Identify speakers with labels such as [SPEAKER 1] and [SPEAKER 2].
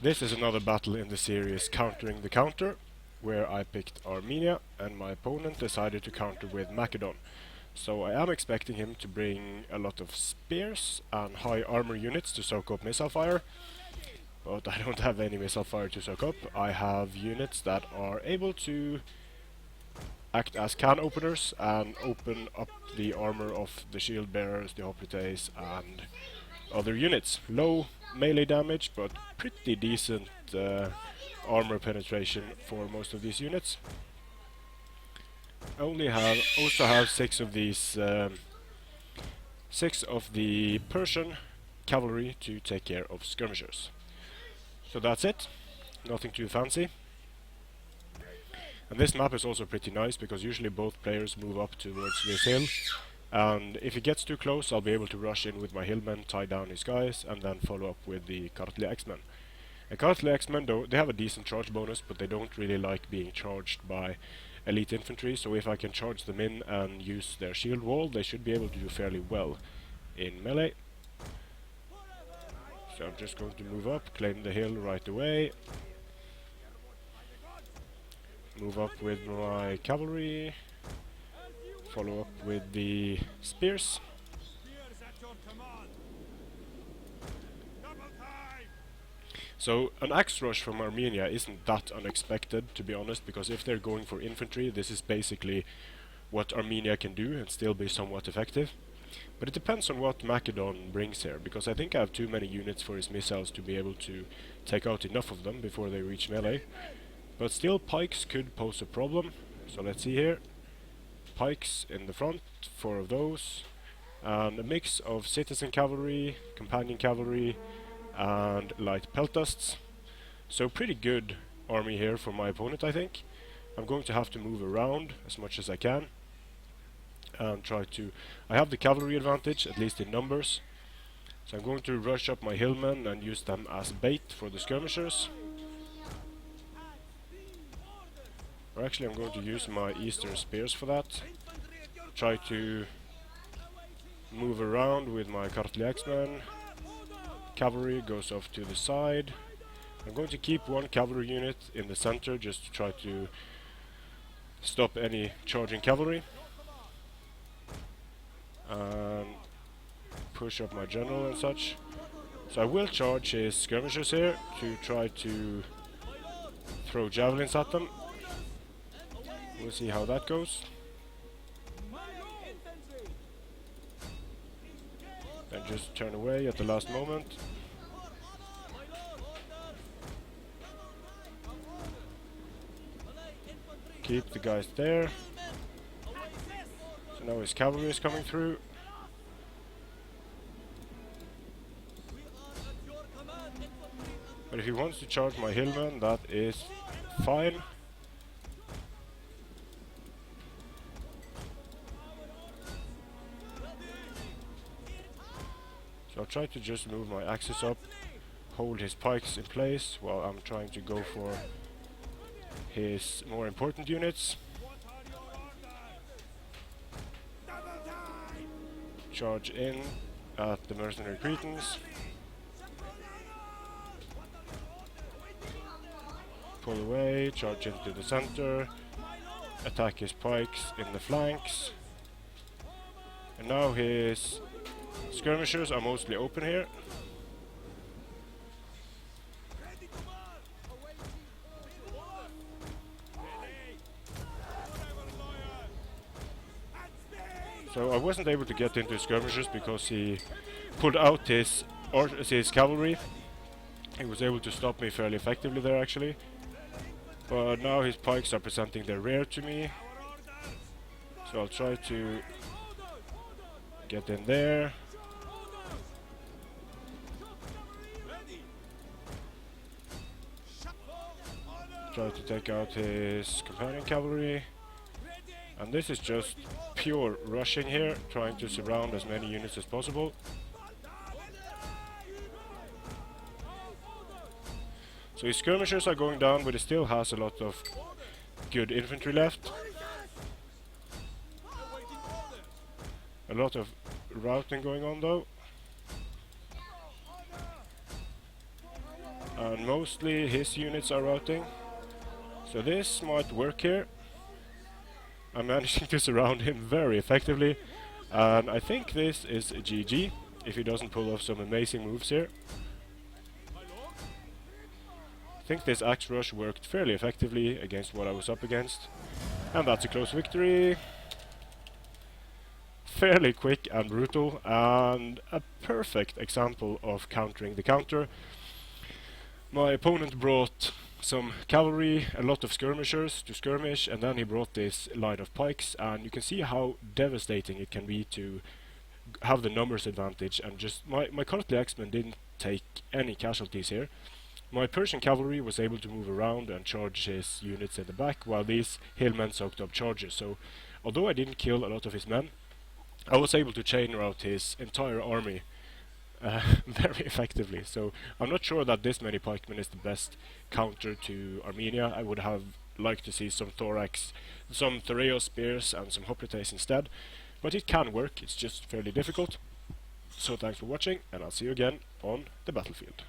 [SPEAKER 1] This is another battle in the series Countering the Counter, where I picked Armenia and my opponent decided to counter with Macedon. So I am expecting him to bring a lot of spears and high armor units to soak up missile fire, but I don't have any missile fire to soak up. I have units that are able to act as can openers and open up the armor of the shield bearers, the hoplites and other units. Low melee damage, but pretty decent armor penetration for most of these units. I also have 6 of these 6 of the Persian cavalry to take care of skirmishers. So that's it, nothing too fancy. And this map is also pretty nice because usually both players move up towards this hill, and if he gets too close I'll be able to rush in with my hillmen, tie down his guys, and then follow up with the cataphracts. And cataphracts, though, they have a decent charge bonus, but they don't really like being charged by elite infantry, so if I can charge them in and use their shield wall, they should be able to do fairly well in melee. So I'm just going to move up, claim the hill right away. Move up with my cavalry, follow up with the spears. So an axe rush from Armenia isn't that unexpected, to be honest, because if they're going for infantry, this is basically what Armenia can do and still be somewhat effective. But it depends on what Macedon brings here, because I think I have too many units for his missiles to be able to take out enough of them before they reach melee. But still, pikes could pose a problem, so let's see here. Pikes in the front, 4 of those, and a mix of citizen cavalry, companion cavalry, and light peltasts. So pretty good army here for my opponent, I think. I'm going to have to move around as much as I can and try to... I have the cavalry advantage, at least in numbers, so I'm going to rush up my hillmen and use them as bait for the skirmishers. Or actually I'm going to use my eastern spears for that. Try to move around with my cataphracts. Cavalry goes off to the side. I'm going to keep 1 cavalry unit in the center just to try to stop any charging cavalry. And push up my general and such. So I will charge his skirmishers here to try to throw javelins at them. We'll see how that goes. And just turn away at the last moment. Keep the guys there. So now his cavalry is coming through. But if he wants to charge my hillmen, that is fine. So I'll try to just move my axes up, hold his pikes in place while I'm trying to go for his more important units. Charge in at the mercenary Cretans. Pull away, charge into the center, attack his pikes in the flanks. And now his skirmishers are mostly open here. So I wasn't able to get into skirmishers because he pulled out his cavalry. He was able to stop me fairly effectively there actually. But now his pikes are presenting their rear to me. So I'll try to get in there. Try to take out his companion cavalry. And this is just pure rushing here, trying to surround as many units as possible. So his skirmishers are going down, but he still has a lot of good infantry left. A lot of routing going on though. and mostly his units are routing. So this might work here. I'm managing to surround him very effectively, and I think this is a GG if he doesn't pull off some amazing moves here. I think this axe rush worked fairly effectively against what I was up against, and that's a close victory. Fairly quick and brutal, and a perfect example of countering the counter. My opponent brought some cavalry, a lot of skirmishers to skirmish, and then he brought this line of pikes, and you can see how devastating it can be to have the numbers advantage, and just my costly X-Men didn't take any casualties here. My Persian cavalry was able to move around and charge his units in the back, while these hillmen soaked up charges. So although I didn't kill a lot of his men, I was able to chain rout his entire army very effectively. So I'm not sure that this many pikemen is the best counter to Armenia. I would have liked to see some thorax, some Thoreo spears and some hoplites instead, but it can work, it's just fairly difficult. So thanks for watching, and I'll see you again on the battlefield.